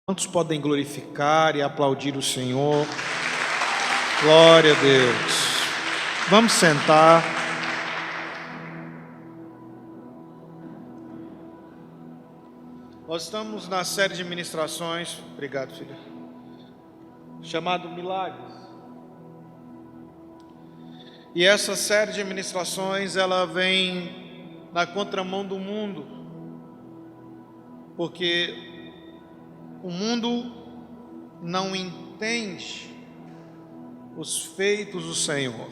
Quantos podem glorificar e aplaudir o Senhor? Glória a Deus. Vamos sentar. Nós estamos na série de ministrações, obrigado, filha, chamado Milagres. E essa série de ministrações, ela vem na contramão do mundo, porque o mundo não entende os feitos do Senhor.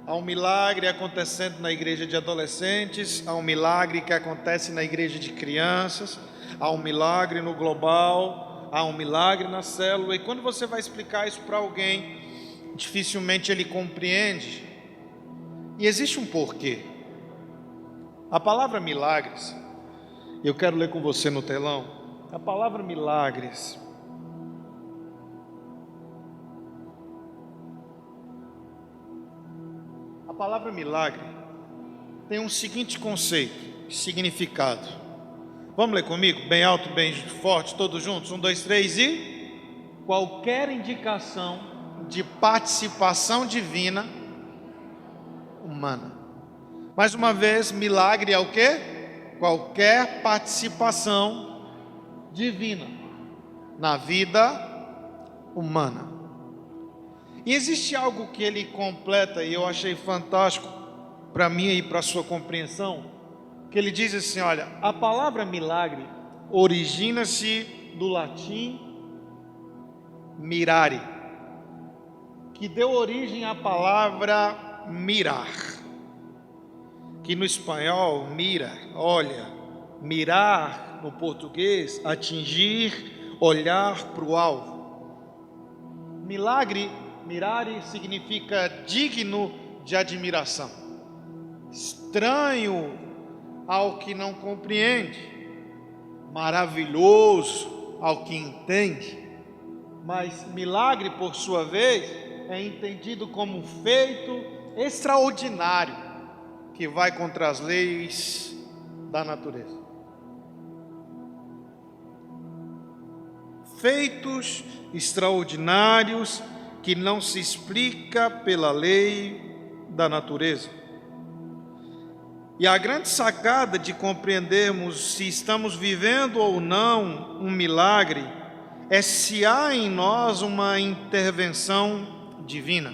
Há um milagre acontecendo na igreja de adolescentes, há um milagre que acontece na igreja de crianças, há um milagre no global, há um milagre na célula. E quando você vai explicar isso para alguém, dificilmente ele compreende. E existe um porquê. A palavra milagres, eu quero ler com você no telão. A palavra milagres milagre tem um seguinte conceito, significado. Vamos ler comigo? Bem alto, bem forte, todos juntos? 1, 2, 3 e... Qualquer indicação de participação divina humana. Mais uma vez, milagre é o quê? Qualquer participação divina na vida humana. E existe algo que ele completa, e eu achei fantástico para mim e para a sua compreensão, que ele diz assim, olha, a palavra milagre origina-se do latim mirare, que deu origem à palavra mirar, que no espanhol mira, olha, mirar no português, atingir, olhar para o alvo. Milagre, mirare, significa digno de admiração, estranho ao que não compreende, maravilhoso ao que entende. Mas milagre, por sua vez, é entendido como um feito extraordinário que vai contra as leis da natureza. Feitos extraordinários que não se explica pela lei da natureza. E a grande sacada de compreendermos se estamos vivendo ou não um milagre é se há em nós uma intervenção divina.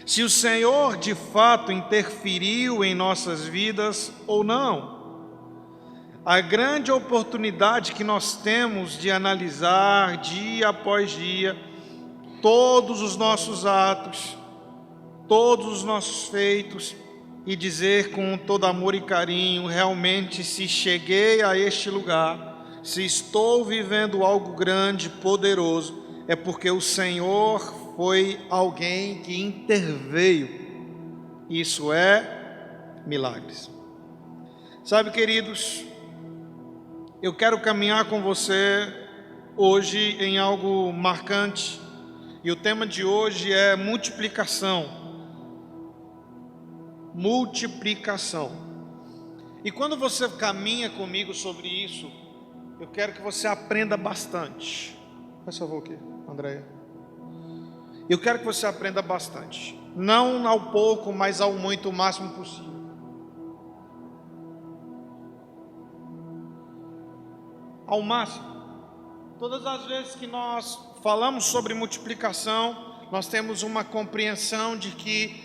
Se o Senhor de fato interferiu em nossas vidas ou não. A grande oportunidade que nós temos de analisar dia após dia todos os nossos atos, todos os nossos feitos e dizer com todo amor e carinho, realmente se cheguei a este lugar, se estou vivendo algo grande, poderoso, é porque o Senhor foi alguém que interveio. Isso é milagres. Sabe, queridos, eu quero caminhar com você hoje em algo marcante, e o tema de hoje é multiplicação. Multiplicação. E quando você caminha comigo sobre isso, eu quero que você aprenda bastante. Faz favor aqui, Andréia. Eu quero que você aprenda bastante. Não ao pouco, mas ao muito, o máximo possível. Ao máximo. Todas as vezes que nós falamos sobre multiplicação, nós temos uma compreensão de que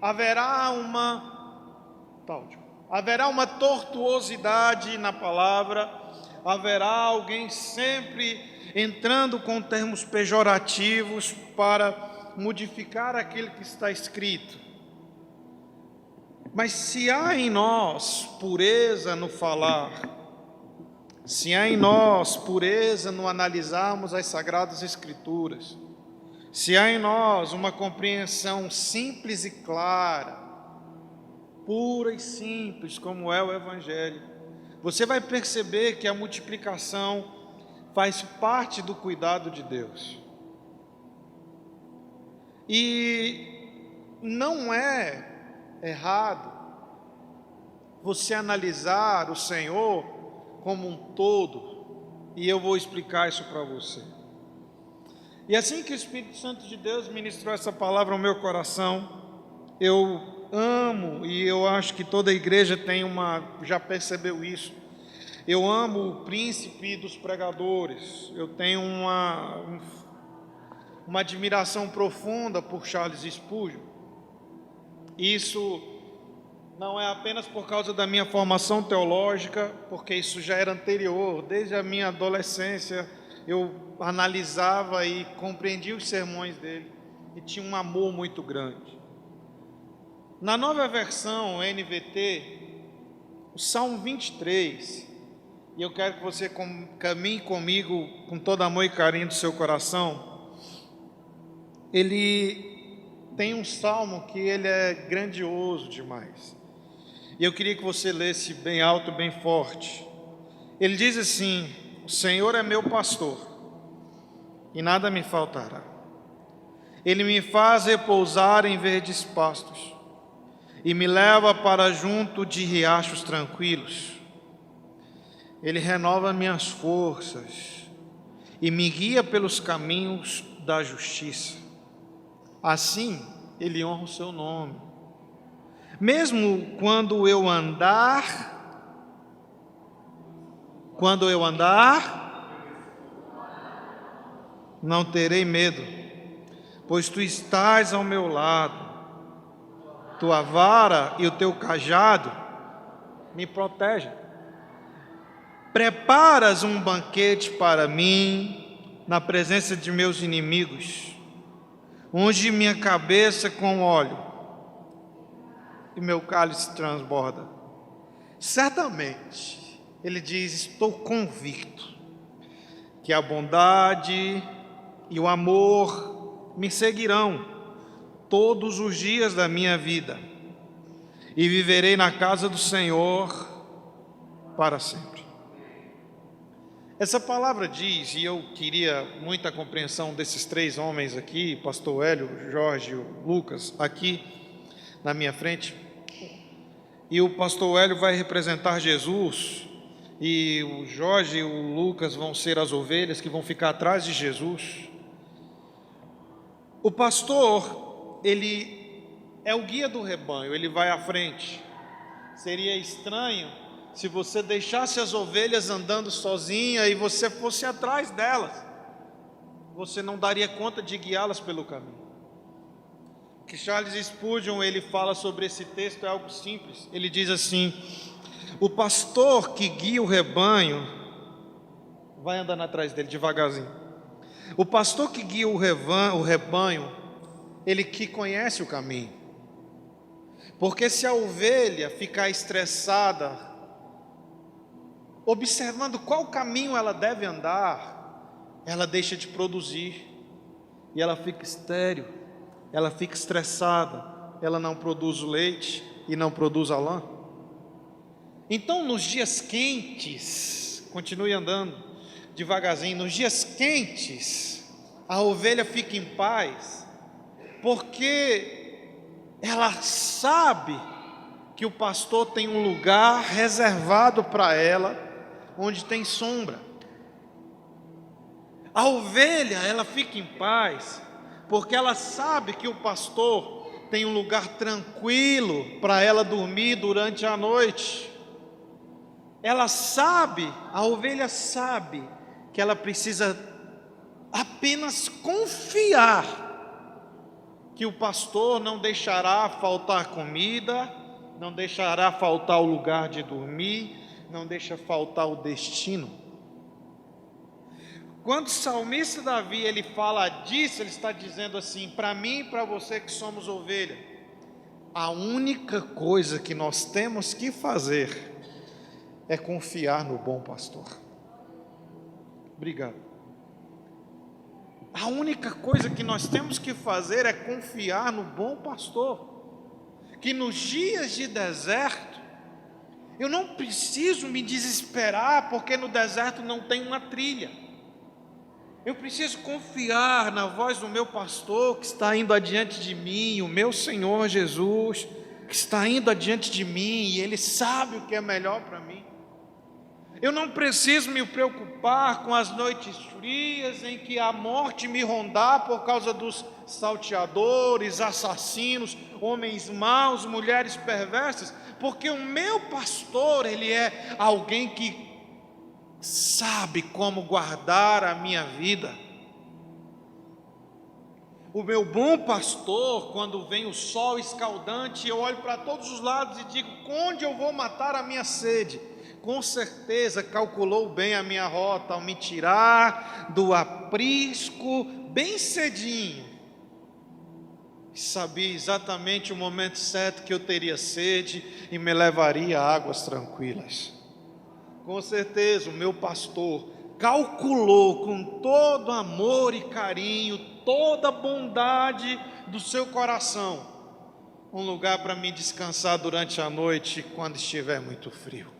haverá uma tortuosidade na palavra, haverá alguém sempre entrando com termos pejorativos para modificar aquilo que está escrito. Mas se há em nós pureza no falar, se há em nós pureza no analisarmos as Sagradas Escrituras, se há em nós uma compreensão simples e clara, pura e simples, como é o Evangelho, você vai perceber que a multiplicação faz parte do cuidado de Deus. E não é errado você analisar o Senhor como um todo, E eu vou explicar isso para você. E assim que o Espírito Santo de Deus ministrou essa palavra ao meu coração, eu amo, e eu acho que toda a igreja já percebeu isso. Eu amo o príncipe dos pregadores. Eu tenho uma admiração profunda por Charles Spurgeon. Isso não é apenas por causa da minha formação teológica, porque isso já era anterior. Desde a minha adolescência eu analisava e compreendia os sermões dele e tinha um amor muito grande. Na nova versão NVT, o Salmo 23, e eu quero que você caminhe comigo com todo amor e carinho do seu coração. Ele tem um salmo que ele é grandioso demais. E eu queria que você lesse bem alto, bem forte. Ele diz assim: o Senhor é meu pastor, e nada me faltará. Ele me faz repousar em verdes pastos, e me leva para junto de riachos tranquilos. Ele renova minhas forças e me guia pelos caminhos da justiça. Assim, Ele honra o seu nome. Mesmo quando eu andar, não terei medo, pois Tu estás ao meu lado. Tua vara e o Teu cajado me protegem. Preparas um banquete para mim na presença de meus inimigos. Unge minha cabeça com óleo e meu cálice transborda. Certamente, ele diz: estou convicto que a bondade e o amor me seguirão todos os dias da minha vida, e viverei na casa do Senhor para sempre. Essa palavra diz, e eu queria muita compreensão desses três homens aqui, pastor Hélio, Jorge e o Lucas, aqui na minha frente. E o pastor Hélio vai representar Jesus, e o Jorge e o Lucas vão ser as ovelhas que vão ficar atrás de Jesus. O pastor, ele é o guia do rebanho, ele vai à frente. Seria estranho se você deixasse as ovelhas andando sozinha e você fosse atrás delas. Você não daria conta de guiá-las pelo caminho. O que Charles Spurgeon ele fala sobre esse texto é algo simples. Ele diz assim: o pastor que guia o rebanho vai andando atrás dele devagarzinho. O pastor que guia o rebanho, ele que conhece o caminho. Porque se a ovelha ficar estressada, observando qual caminho ela deve andar, ela deixa de produzir, e ela fica estéril, ela fica estressada, ela não produz o leite e não produz a lã. Então nos dias quentes, continue andando devagarzinho, nos dias quentes, a ovelha fica em paz, porque ela sabe que o pastor tem um lugar reservado para ela, onde tem sombra. A ovelha, ela fica em paz, porque ela sabe que o pastor tem um lugar tranquilo para ela dormir durante a noite. Ela sabe, a ovelha sabe, que ela precisa apenas confiar que o pastor não deixará faltar comida, não deixará faltar o lugar de dormir, não deixa faltar o destino. Quando o salmista Davi ele fala disso, ele está dizendo assim: para mim e para você que somos ovelha, a única coisa que nós temos que fazer é confiar no bom pastor. Obrigado. A única coisa que nós temos que fazer é confiar no bom pastor. Que nos dias de deserto, eu não preciso me desesperar, porque no deserto não tem uma trilha. Eu preciso confiar na voz do meu pastor que está indo adiante de mim, o meu Senhor Jesus, que está indo adiante de mim, e Ele sabe o que é melhor para mim. Eu não preciso me preocupar com as noites frias em que a morte me rondar por causa dos salteadores, assassinos, homens maus, mulheres perversas, porque o meu pastor, ele é alguém que sabe como guardar a minha vida. O meu bom pastor, quando vem o sol escaldante, eu olho para todos os lados e digo: onde eu vou matar a minha sede? Com certeza calculou bem a minha rota ao me tirar do aprisco bem cedinho. Sabia exatamente o momento certo que eu teria sede e me levaria a águas tranquilas. Com certeza o meu pastor calculou com todo amor e carinho, toda a bondade do seu coração, um lugar para me descansar durante a noite quando estiver muito frio.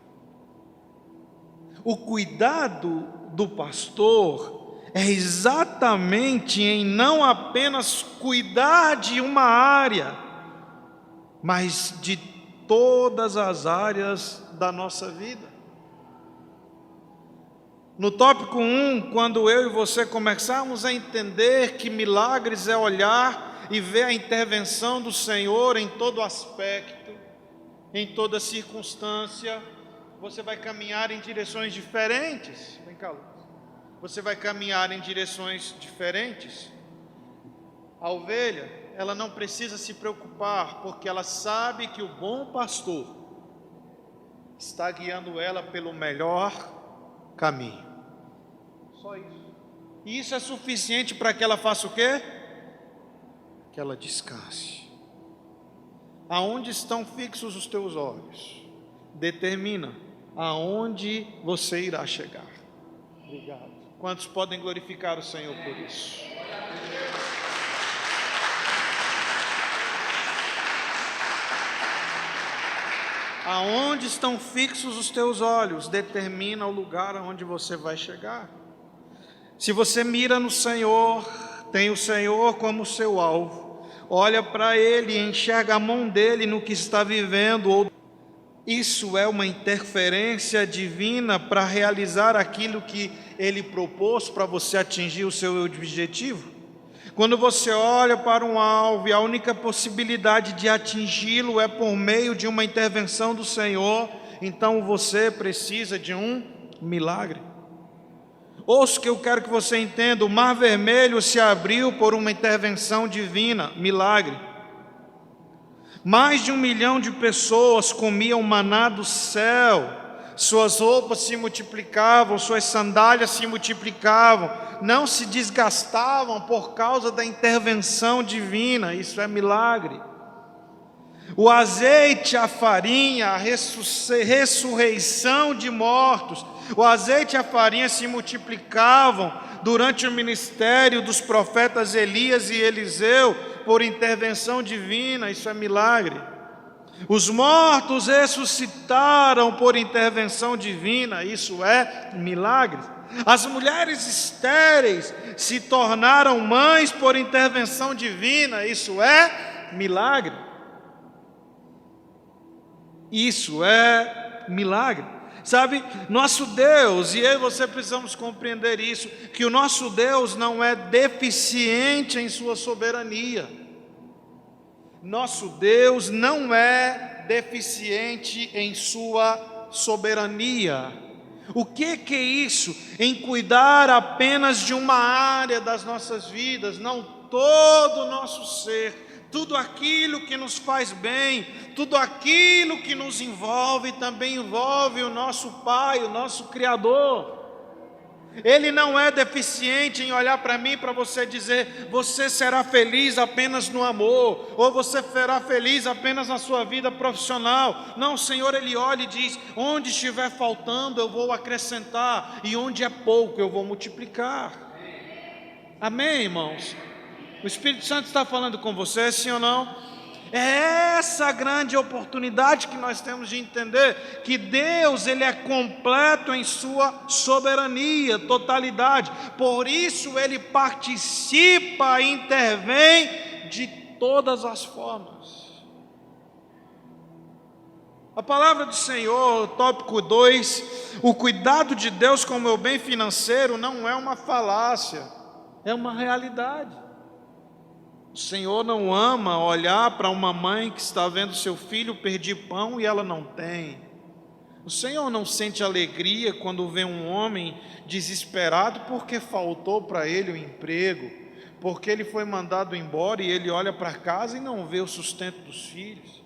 O cuidado do pastor é exatamente em não apenas cuidar de uma área, mas de todas as áreas da nossa vida. No tópico 1, quando eu e você começarmos a entender que milagres é olhar e ver a intervenção do Senhor em todo aspecto, em toda circunstância, você vai caminhar em direções diferentes. Vem cá, Lucas. Você vai caminhar em direções diferentes. A ovelha, ela não precisa se preocupar, porque ela sabe que o bom pastor está guiando ela pelo melhor caminho. Só isso. E isso é suficiente para que ela faça o quê? Que ela descanse. Aonde estão fixos os teus olhos determina aonde você irá chegar. Obrigado. Quantos podem glorificar o Senhor por isso? Aonde estão fixos os teus olhos determina o lugar aonde você vai chegar. Se você mira no Senhor, tem o Senhor como seu alvo, olha para Ele e enxerga a mão dEle no que está vivendo, isso é uma interferência divina para realizar aquilo que Ele propôs para você atingir o seu objetivo. Quando você olha para um alvo e a única possibilidade de atingi-lo é por meio de uma intervenção do Senhor, então você precisa de um milagre. Ouça o que eu quero que você entenda: o Mar Vermelho se abriu por uma intervenção divina, milagre. Mais de 1 milhão de pessoas comiam maná do céu, suas roupas se multiplicavam, suas sandálias se multiplicavam, não se desgastavam por causa da intervenção divina. Isso é milagre. O azeite, a farinha, a ressurreição de mortos, o azeite e a farinha se multiplicavam durante o ministério dos profetas Elias e Eliseu, por intervenção divina. Isso é milagre. Os mortos ressuscitaram por intervenção divina. Isso é milagre. As mulheres estéreis se tornaram mães por intervenção divina. Isso é milagre. Isso é milagre. Sabe, nosso Deus, e eu e você precisamos compreender isso, que o nosso Deus não é deficiente em sua soberania. Nosso Deus não é deficiente em sua soberania. O que é isso? Em cuidar apenas de uma área das nossas vidas, não todo o nosso ser. Tudo aquilo que nos faz bem, tudo aquilo que nos envolve, também envolve o nosso Pai, o nosso Criador. Ele não é deficiente em olhar para mim, para você dizer: você será feliz apenas no amor, ou você será feliz apenas na sua vida profissional. Não, o Senhor, Ele olha e diz: onde estiver faltando eu vou acrescentar, e onde é pouco eu vou multiplicar. Amém, irmãos? O Espírito Santo está falando com você, sim ou não? É essa a grande oportunidade que nós temos de entender que Deus, Ele é completo em sua soberania, totalidade. Por isso Ele participa e intervém de todas as formas. A palavra do Senhor, tópico 2, o cuidado de Deus com o meu bem financeiro não é uma falácia, é uma realidade. O Senhor não ama olhar para uma mãe que está vendo seu filho perder pão e ela não tem. O Senhor não sente alegria quando vê um homem desesperado porque faltou para ele o emprego, porque ele foi mandado embora e ele olha para casa e não vê o sustento dos filhos.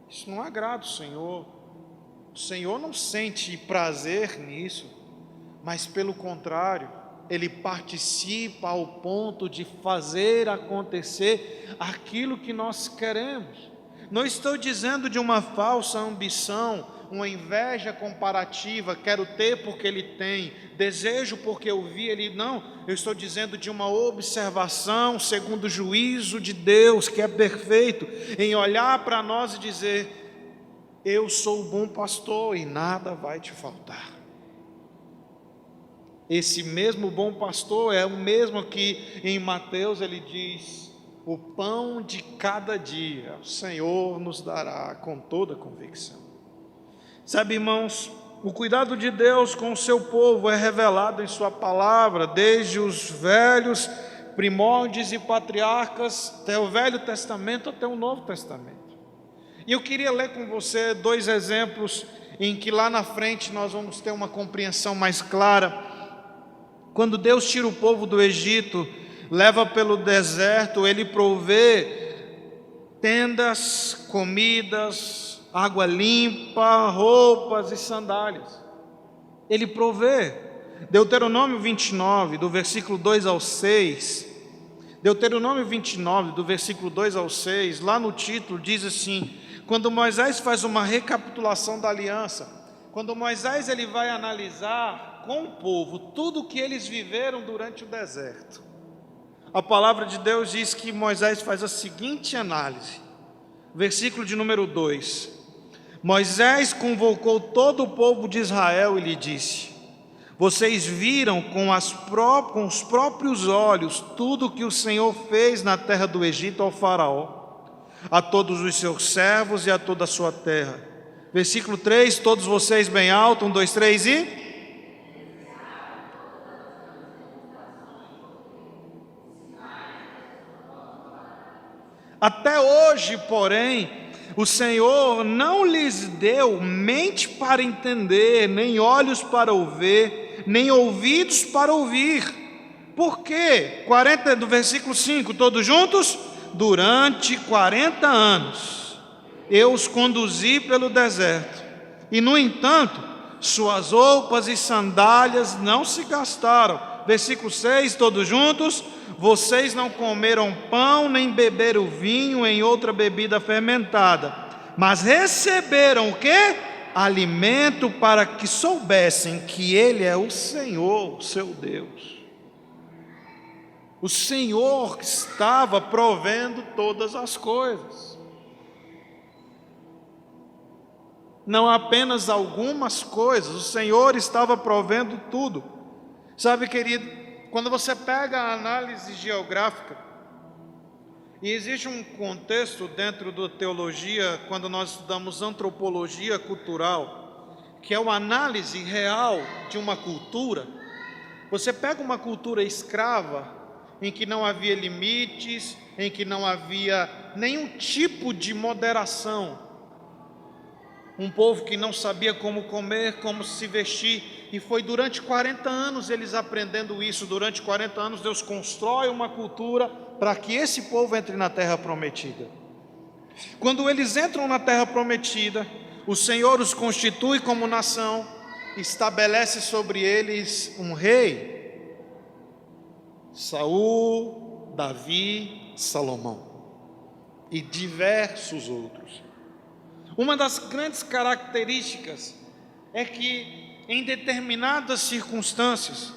Isso não agrada o Senhor. O Senhor não sente prazer nisso, mas pelo contrário, Ele participa ao ponto de fazer acontecer aquilo que nós queremos. Não estou dizendo de uma falsa ambição, uma inveja comparativa, quero ter porque ele tem, desejo porque eu vi ele, não. Eu estou dizendo de uma observação segundo o juízo de Deus, que é perfeito, em olhar para nós e dizer: eu sou o bom pastor e nada vai te faltar. Esse mesmo bom pastor é o mesmo que em Mateus ele diz: o pão de cada dia o Senhor nos dará com toda convicção. Sabe, irmãos, o cuidado de Deus com o seu povo é revelado em sua palavra, desde os velhos primórdios e patriarcas, até o Velho Testamento, até o Novo Testamento. E eu queria ler com você 2 exemplos em que lá na frente nós vamos ter uma compreensão mais clara. Quando Deus tira o povo do Egito, leva pelo deserto, Ele provê tendas, comidas, água limpa, roupas e sandálias. Ele provê. Deuteronômio 29, do versículo 2 ao 6. Deuteronômio 29, do versículo 2 ao 6, lá no título diz assim: quando Moisés faz uma recapitulação da aliança, quando Moisés ele vai analisar com o povo tudo o que eles viveram durante o deserto, a palavra de Deus diz que Moisés faz a seguinte análise, versículo de número 2: Moisés convocou todo o povo de Israel e lhe disse: vocês viram com os próprios olhos tudo o que o Senhor fez na terra do Egito ao faraó, a todos os seus servos e a toda a sua terra. Versículo 3, todos vocês bem alto, 1, 2, 3 e... Até hoje, porém, o Senhor não lhes deu mente para entender, nem olhos para ver, nem ouvidos para ouvir. Por quê? Do versículo 5, todos juntos? Durante 40 anos eu os conduzi pelo deserto, e no entanto, suas roupas e sandálias não se gastaram. Versículo 6, todos juntos? Vocês não comeram pão, nem beberam vinho em outra bebida fermentada, mas receberam o quê? Alimento, para que soubessem que Ele é o Senhor, seu Deus. O Senhor estava provendo todas as coisas, não apenas algumas coisas, o Senhor estava provendo tudo. Sabe, querido, quando você pega a análise geográfica, e existe um contexto dentro da teologia, quando nós estudamos antropologia cultural, que é uma análise real de uma cultura. Você pega uma cultura escrava, em que não havia limites, em que não havia nenhum tipo de moderação, um povo que não sabia como comer, como se vestir, e foi durante 40 anos eles aprendendo isso. Durante 40 anos Deus constrói uma cultura para que esse povo entre na terra prometida. Quando eles entram na terra prometida, o Senhor os constitui como nação, estabelece sobre eles um rei, Saul, Davi, Salomão e diversos outros. Uma das grandes características é que em determinadas circunstâncias,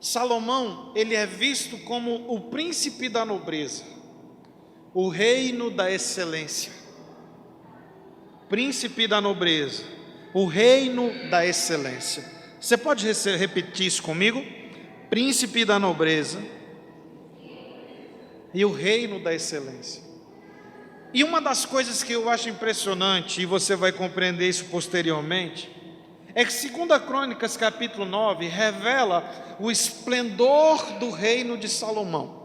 Salomão ele é visto como o príncipe da nobreza, o reino da excelência. Príncipe da nobreza, o reino da excelência. Você pode repetir isso comigo? Príncipe da nobreza e o reino da excelência. E uma das coisas que eu acho impressionante, e você vai compreender isso posteriormente, é que 2 Crônicas capítulo 9 revela o esplendor do reino de Salomão.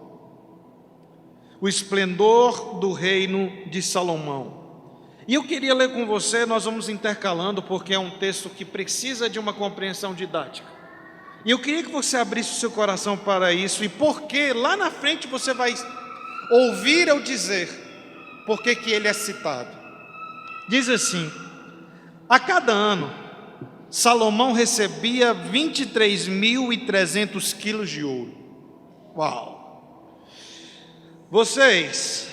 O esplendor do reino de Salomão. E eu queria ler com você, nós vamos intercalando, porque é um texto que precisa de uma compreensão didática. E eu queria que você abrisse o seu coração para isso, e porque lá na frente você vai ouvir eu dizer por que ele é citado. Diz assim: a cada ano, Salomão recebia 23.300 quilos de ouro. Uau! Vocês...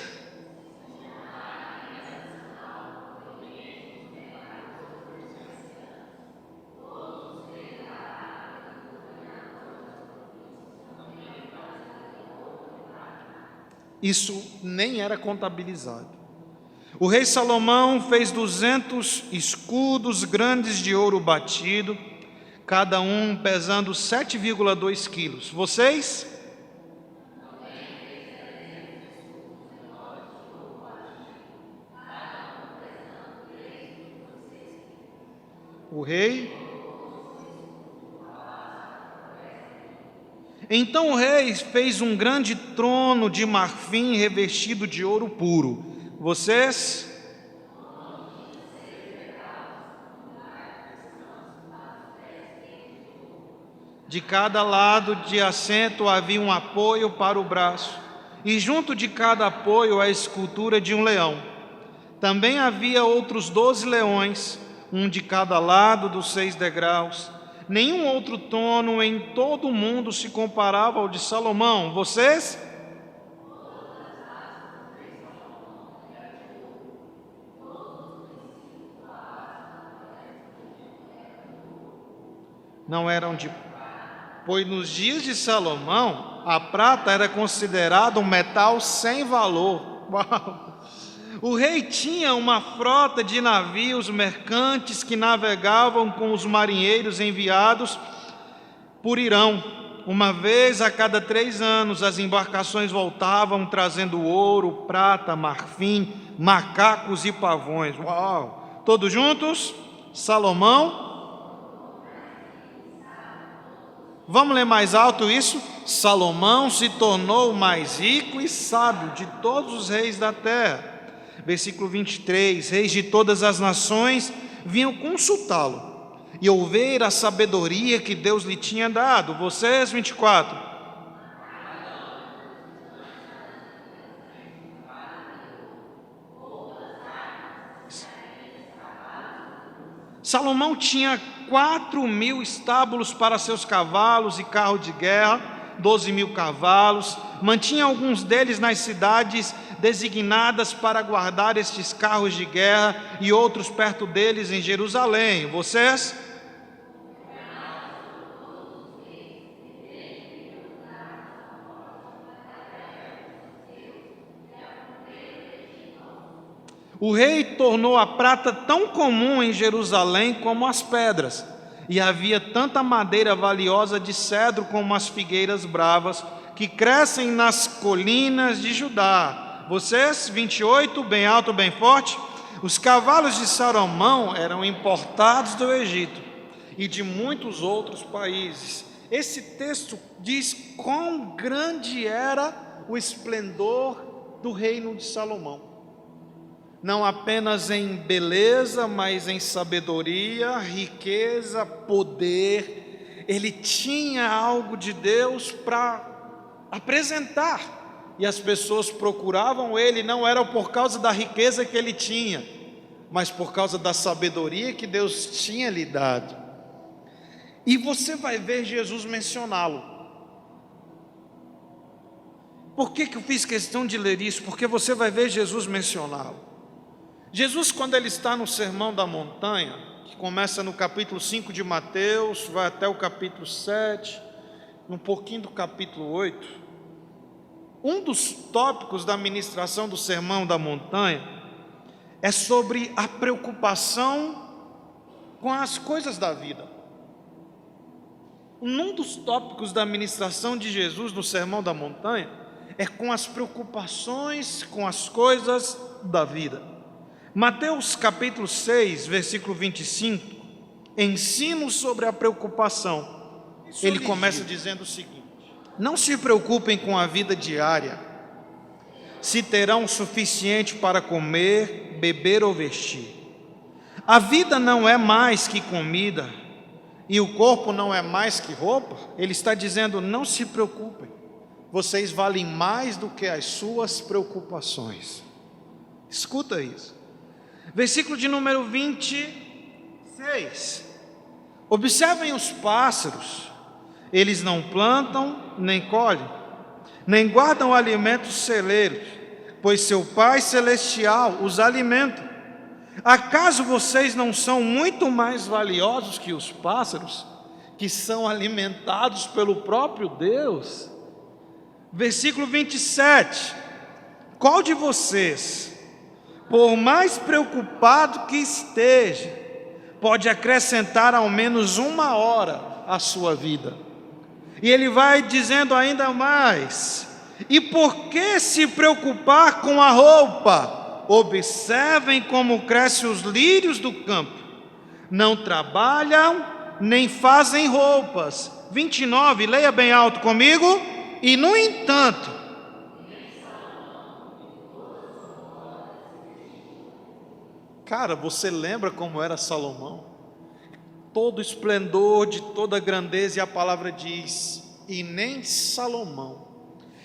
Isso nem era contabilizado. O rei Salomão fez 200 escudos grandes de ouro batido, cada um pesando 7,2 quilos. Vocês? O rei? Então o rei fez um grande trono de marfim revestido de ouro puro. Vocês? De cada lado de assento havia um apoio para o braço, e junto de cada apoio a escultura de um leão. Também havia outros 12 leões, um de cada lado dos 6 degraus. Nenhum outro trono em todo o mundo se comparava ao de Salomão. Vocês? Não eram de... Pois nos dias de Salomão, a prata era considerada um metal sem valor. Uau! O rei tinha uma frota de navios mercantes que navegavam com os marinheiros enviados por Irão. Uma vez a cada 3 anos, as embarcações voltavam trazendo ouro, prata, marfim, macacos e pavões. Uau! Todos juntos? Salomão. Vamos ler mais alto isso? Salomão se tornou o mais rico e sábio de todos os reis da terra. Versículo 23, reis de todas as nações vinham consultá-lo e ouvir a sabedoria que Deus lhe tinha dado. Vocês, 24. Salomão tinha 4.000 estábulos para seus cavalos e carro de guerra, 12.000 cavalos. Mantinha alguns deles nas cidades designadas para guardar estes carros de guerra e outros perto deles em Jerusalém. Vocês? O rei tornou a prata tão comum em Jerusalém como as pedras, e havia tanta madeira valiosa de cedro como as figueiras bravas que crescem nas colinas de Judá. Vocês, 28, bem alto, bem forte. Os cavalos de Salomão eram importados do Egito e de muitos outros países. Esse texto diz quão grande era o esplendor do reino de Salomão. Não apenas em beleza, mas em sabedoria, riqueza, poder. Ele tinha algo de Deus para apresentar. E as pessoas procuravam ele, não era por causa da riqueza que ele tinha, mas por causa da sabedoria que Deus tinha lhe dado. E você vai ver Jesus mencioná-lo. Por que eu fiz questão de ler isso? Porque você vai ver Jesus mencioná-lo. Jesus, quando ele está no Sermão da Montanha, que começa no capítulo 5 de Mateus, vai até o capítulo 7, um pouquinho do capítulo 8, um dos tópicos da ministração do Sermão da Montanha é sobre a preocupação com as coisas da vida. Um dos tópicos da ministração de Jesus no Sermão da Montanha é com as preocupações, com as coisas da vida. Mateus capítulo 6, versículo 25, ensino sobre a preocupação. Ele começa dizendo o seguinte: não se preocupem com a vida diária, se terão o suficiente para comer, beber ou vestir. A vida não é mais que comida, e o corpo não é mais que roupa. Ele está dizendo: não se preocupem, vocês valem mais do que as suas preocupações. Escuta isso. Versículo de número 26. Observem os pássaros, eles não plantam, nem colhem, nem guardam alimentos celeiros, pois seu Pai Celestial os alimenta. Acaso vocês não são muito mais valiosos que os pássaros, que são alimentados pelo próprio Deus? Versículo 27. Qual de vocês, por mais preocupado que esteja, pode acrescentar ao menos 1 hora à sua vida? E ele vai dizendo ainda mais: e por que se preocupar com a roupa? Observem como crescem os lírios do campo, não trabalham, nem fazem roupas. 29, leia bem alto comigo. E no entanto, cara, você lembra como era Salomão? Todo esplendor, de toda grandeza, e a palavra diz: e nem Salomão,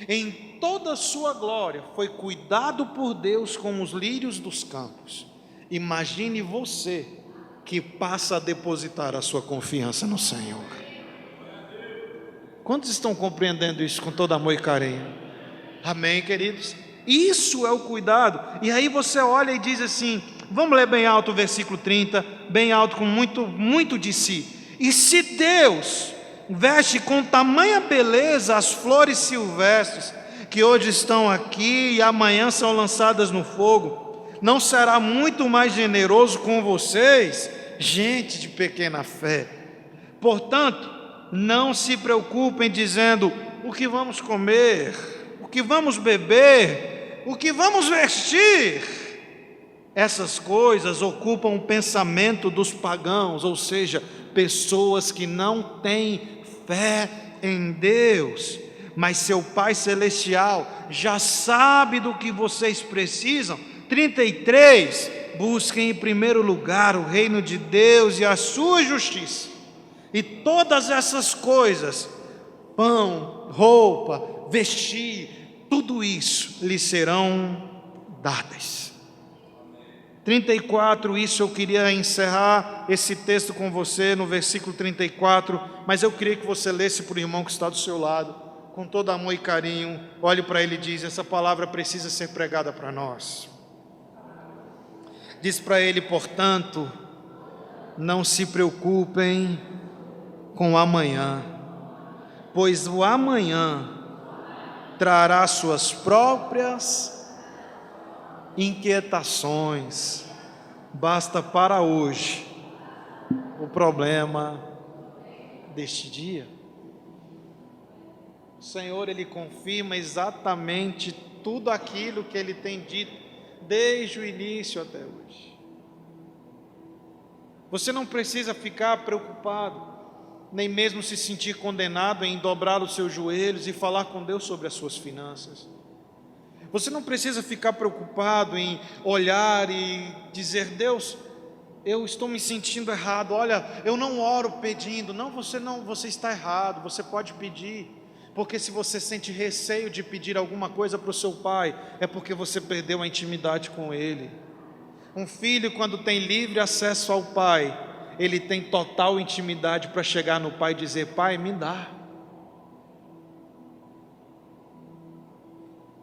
em toda a sua glória, foi cuidado por Deus como os lírios dos campos. Imagine você que passa a depositar a sua confiança no Senhor. Quantos estão compreendendo isso com todo amor e carinho? Amém, queridos? Isso é o cuidado. E aí você olha e diz assim, vamos ler bem alto o versículo 30, bem alto, com muito de si. E se Deus veste com tamanha beleza as flores silvestres, que hoje estão aqui e amanhã são lançadas no fogo, não será muito mais generoso com vocês, gente de pequena fé? Portanto, não se preocupem dizendo: o que vamos comer, o que vamos beber, o que vamos vestir. Essas coisas ocupam o pensamento dos pagãos, ou seja, pessoas que não têm fé em Deus. Mas seu Pai Celestial já sabe do que vocês precisam. 33, busquem em primeiro lugar o reino de Deus e a sua justiça, e todas essas coisas, pão, roupa, vestir, tudo isso lhes serão dadas. 34, isso eu queria encerrar esse texto com você no versículo 34, mas eu queria que você lesse para o irmão que está do seu lado, com todo amor e carinho. Olhe para ele e diz: essa palavra precisa ser pregada para nós. Diz para ele: portanto, não se preocupem com o amanhã, pois o amanhã trará suas próprias inquietações. Basta para hoje o problema deste dia. O Senhor, Ele confirma exatamente tudo aquilo que Ele tem dito desde o início até hoje. Você não precisa ficar preocupado, nem mesmo se sentir condenado em dobrar os seus joelhos e falar com Deus sobre as suas finanças. Você não precisa ficar preocupado em olhar e dizer: Deus, eu estou me sentindo errado, olha, eu não oro pedindo. Não, você está errado, você pode pedir. Porque se você sente receio de pedir alguma coisa para o seu pai, é porque você perdeu a intimidade com ele. Um filho, quando tem livre acesso ao pai, ele tem total intimidade para chegar no pai e dizer: pai, me dá.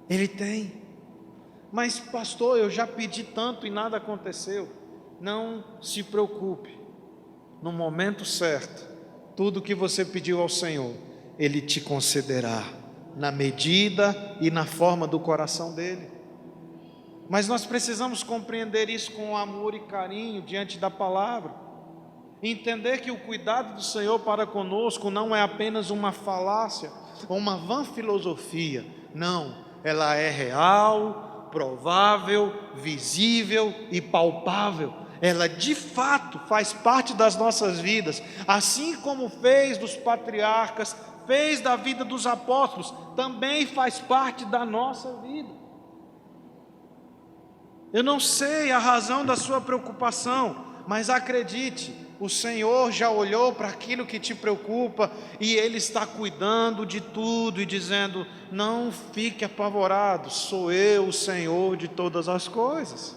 Ele tem. Mas pastor, eu já pedi tanto e nada aconteceu. Não se preocupe, no momento certo, tudo que você pediu ao Senhor, Ele te concederá, na medida e na forma do coração dEle. Mas nós precisamos compreender isso com amor e carinho diante da palavra, entender que o cuidado do Senhor para conosco não é apenas uma falácia ou uma vã filosofia, Não, ela é real, provável, visível e palpável. Ela de fato faz parte das nossas vidas, assim como fez dos patriarcas, fez da vida dos apóstolos, também faz parte da nossa vida. Eu não sei a razão da sua preocupação, mas acredite, o Senhor já olhou para aquilo que te preocupa e Ele está cuidando de tudo e dizendo: não fique apavorado, sou eu o Senhor de todas as coisas.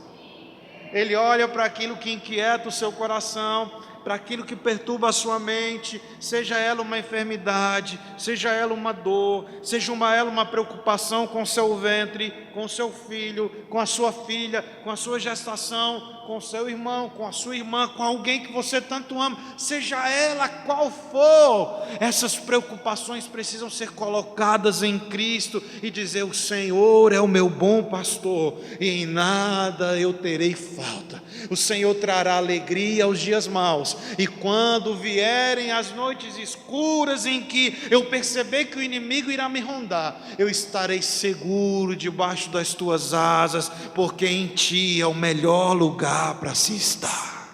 Ele olha para aquilo que inquieta o seu coração, para aquilo que perturba a sua mente, seja ela uma enfermidade, seja ela uma dor, seja ela uma preocupação com o seu ventre, com o seu filho, com a sua filha, com a sua gestação, com o seu irmão, com a sua irmã, com alguém que você tanto ama, seja ela qual for, essas preocupações precisam ser colocadas em Cristo e dizer: o Senhor é o meu bom pastor e em nada eu terei falta. O Senhor trará alegria aos dias maus, e quando vierem as noites escuras em que eu perceber que o inimigo irá me rondar, eu estarei seguro debaixo das tuas asas, porque em ti é o melhor lugar para se estar.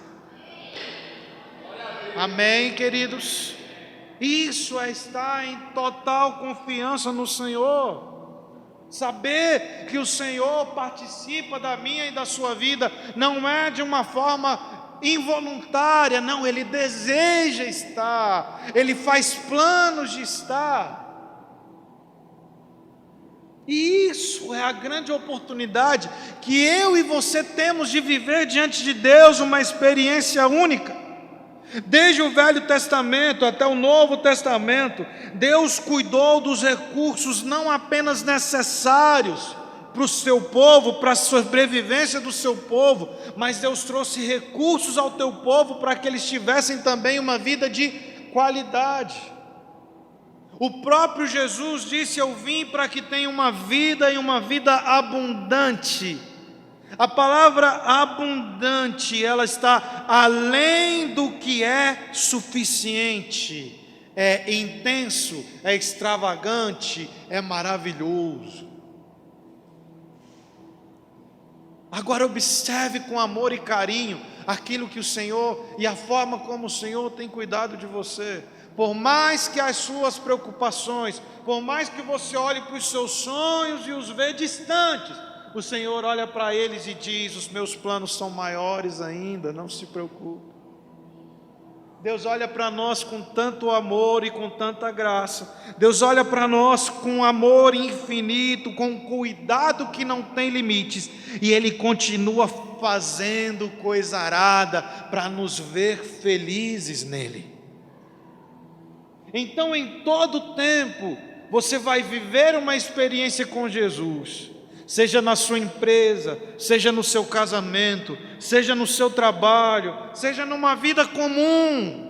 Amém, queridos? Isso é estar em total confiança no Senhor. Saber que o Senhor participa da minha e da sua vida não é de uma forma involuntária, não, Ele deseja estar, Ele faz planos de estar. E isso é a grande oportunidade que eu e você temos de viver diante de Deus uma experiência única. Desde o Velho Testamento até o Novo Testamento, Deus cuidou dos recursos não apenas necessários para o seu povo, para a sobrevivência do seu povo, mas Deus trouxe recursos ao teu povo para que eles tivessem também uma vida de qualidade. O próprio Jesus disse: eu vim para que tenham uma vida e uma vida abundante. A palavra abundante, ela está além do que é suficiente, é intenso, é extravagante, é maravilhoso. Agora observe com amor e carinho aquilo que o Senhor e a forma como o Senhor tem cuidado de você. Por mais que as suas preocupações, por mais que você olhe para os seus sonhos e os vê distantes, o Senhor olha para eles e diz: os meus planos são maiores ainda, não se preocupe. Deus olha para nós com tanto amor e com tanta graça. Deus olha para nós com amor infinito, com cuidado que não tem limites, e Ele continua fazendo coisa arada para nos ver felizes nele. Então, em todo tempo, você vai viver uma experiência com Jesus. Seja na sua empresa, seja no seu casamento, seja no seu trabalho, seja numa vida comum,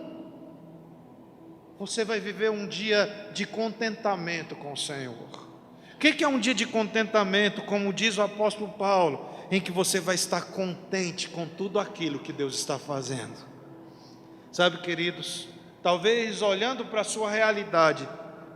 você vai viver um dia de contentamento com o Senhor. O que é um dia de contentamento? Como diz o apóstolo Paulo, em que você vai estar contente com tudo aquilo que Deus está fazendo. Sabe, queridos, talvez olhando para a sua realidade,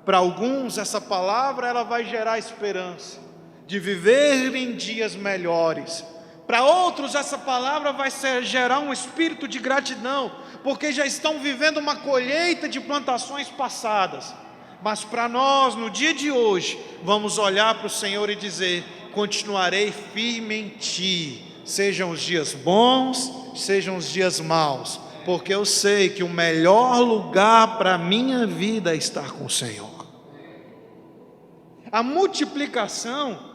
para alguns essa palavra ela vai gerar esperança de viver em dias melhores. Para outros essa palavra vai gerar um espírito de gratidão, porque já estão vivendo uma colheita de plantações passadas. Mas para nós, no dia de hoje, vamos olhar para o Senhor e dizer: continuarei firme em Ti, sejam os dias bons, sejam os dias maus, porque eu sei que o melhor lugar para a minha vida é estar com o Senhor. A multiplicação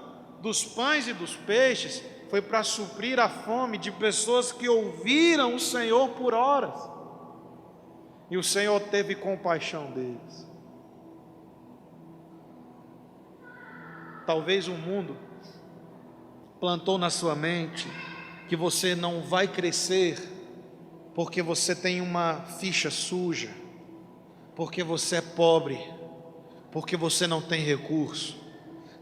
dos pães e dos peixes foi para suprir a fome de pessoas que ouviram o Senhor por horas, e o Senhor teve compaixão deles. Talvez o mundo plantou na sua mente que você não vai crescer porque você tem uma ficha suja, porque você é pobre, porque você não tem recurso.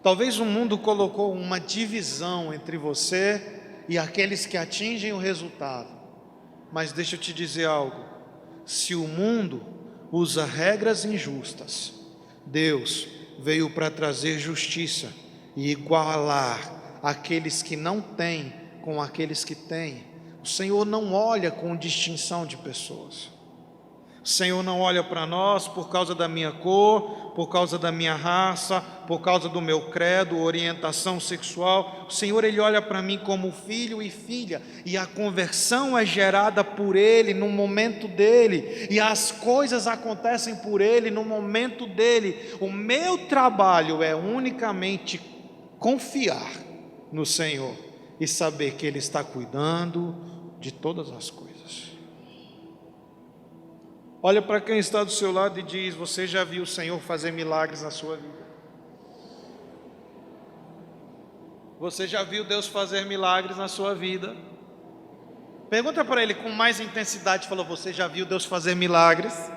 Talvez o mundo colocou uma divisão entre você e aqueles que atingem o resultado. Mas deixa eu te dizer algo: se o mundo usa regras injustas, Deus veio para trazer justiça e igualar aqueles que não têm com aqueles que têm. O Senhor não olha com distinção de pessoas. O Senhor não olha para nós por causa da minha cor, por causa da minha raça, por causa do meu credo, orientação sexual. O Senhor, Ele olha para mim como filho e filha, e a conversão é gerada por Ele no momento dEle, e as coisas acontecem por Ele no momento dEle. O meu trabalho é unicamente confiar no Senhor e saber que Ele está cuidando de todas as coisas. Olha para quem está do seu lado e diz: você já viu o Senhor fazer milagres na sua vida? Você já viu Deus fazer milagres na sua vida? Pergunta para ele com mais intensidade. Falou: você já viu Deus fazer milagres?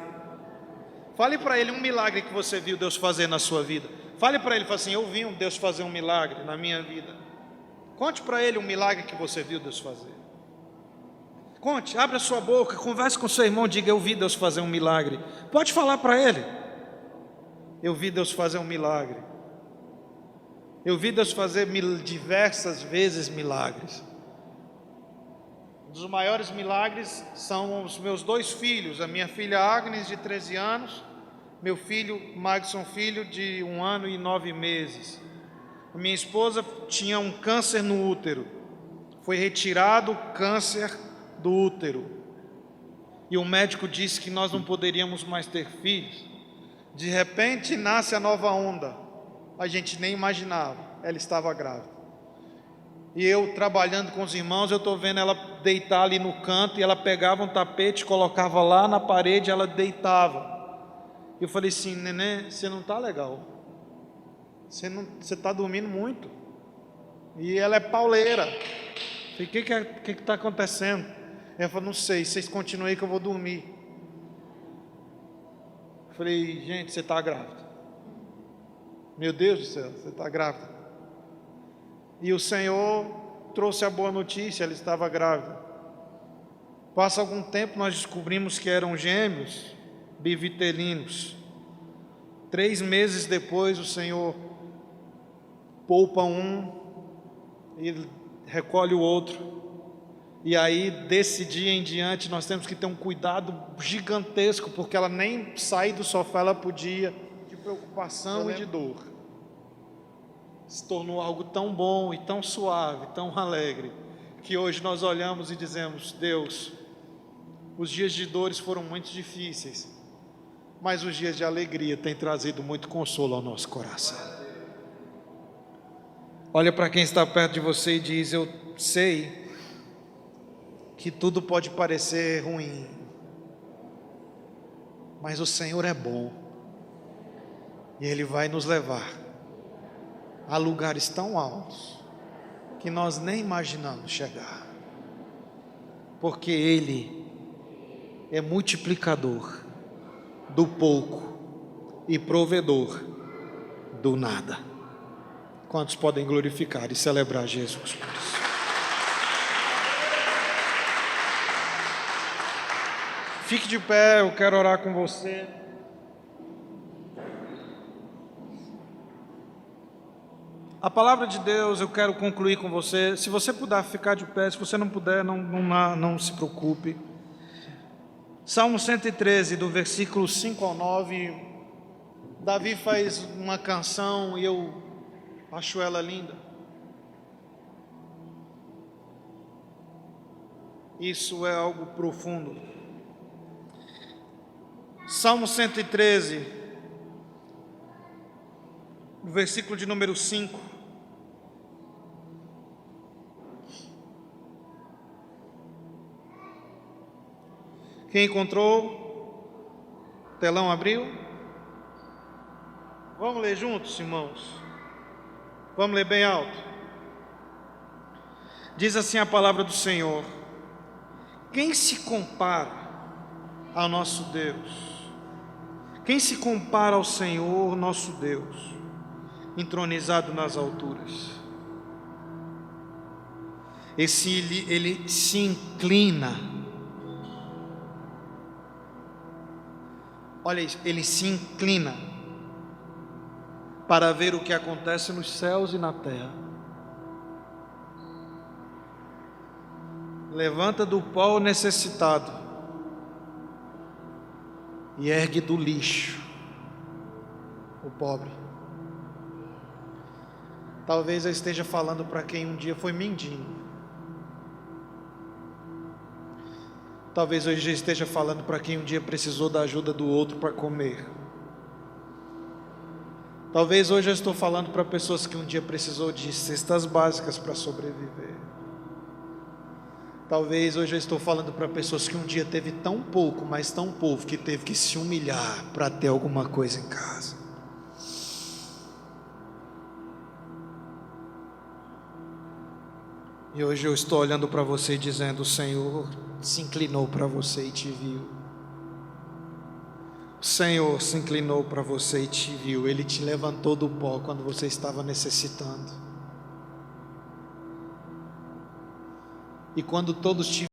Fale para ele um milagre que você viu Deus fazer na sua vida. Fale para ele, fale assim: eu vi Deus fazer um milagre na minha vida. Conte para ele um milagre que você viu Deus fazer. Conte, abre a sua boca, converse com seu irmão, diga: eu vi Deus fazer um milagre. Pode falar para ele: eu vi Deus fazer um milagre. Eu vi Deus fazer diversas vezes milagres. Um dos maiores milagres são os meus 2 filhos, a minha filha Agnes, de 13 anos, meu filho Magson, filho de 1 ano e 9 meses. A minha esposa tinha um câncer no útero, foi retirado o câncer do útero, e o médico disse que nós não poderíamos mais ter filhos. De repente nasce a nova onda, a gente nem imaginava, ela estava grávida. E eu trabalhando com os irmãos, eu estou vendo ela deitar ali no canto, e ela pegava um tapete, colocava lá na parede, ela deitava. Eu falei assim: neném, você não está legal, você está dormindo muito. E ela é pauleira. Eu falei: o que está acontecendo? Ela falou: não sei, vocês continuem aí que eu vou dormir. Eu falei: gente, você está grávida. Meu Deus do céu, você está grávida. E o Senhor trouxe a boa notícia, ela estava grávida. Passa algum tempo, nós descobrimos que eram gêmeos bivitelinos. 3 meses depois, o Senhor poupa um e recolhe o outro. E aí, desse dia em diante, nós temos que ter um cuidado gigantesco, porque ela nem sair do sofá ela podia, de preocupação e de dor. Se tornou algo tão bom e tão suave, tão alegre, que hoje nós olhamos e dizemos: Deus, os dias de dores foram muito difíceis, mas os dias de alegria têm trazido muito consolo ao nosso coração. Olha para quem está perto de você e diz: eu sei que tudo pode parecer ruim, mas o Senhor é bom, e Ele vai nos levar a lugares tão altos que nós nem imaginamos chegar, porque Ele é multiplicador do pouco e provedor do nada. Quantos podem glorificar e celebrar Jesus por isso? Fique de pé, eu quero orar com você. A palavra de Deus, eu quero concluir com você. Se você puder ficar de pé, se você não puder, não se preocupe. Salmo 113, do versículo 5 ao 9. Davi faz uma canção e eu acho ela linda. Isso é algo profundo. Salmo 113, versículo de número 5. Quem encontrou? O telão abriu? Vamos ler juntos, irmãos? Vamos ler bem alto. Diz assim a palavra do Senhor: quem se compara ao nosso Deus? Quem se compara ao Senhor nosso Deus, entronizado nas alturas? Ele se inclina. Olha isso, ele se inclina para ver o que acontece nos céus e na terra. Levanta do pó o necessitado e ergue do lixo o pobre. Talvez eu esteja falando para quem um dia foi mendigo. Talvez hoje eu esteja falando para quem um dia precisou da ajuda do outro para comer. Talvez hoje eu estou falando para pessoas que um dia precisou de cestas básicas para sobreviver. Talvez hoje eu estou falando para pessoas que um dia teve tão pouco, mas tão pouco, que teve que se humilhar para ter alguma coisa em casa. E hoje eu estou olhando para você e dizendo: o Senhor se inclinou para você e te viu. O Senhor se inclinou para você e te viu. Ele te levantou do pó quando você estava necessitando. E quando todos te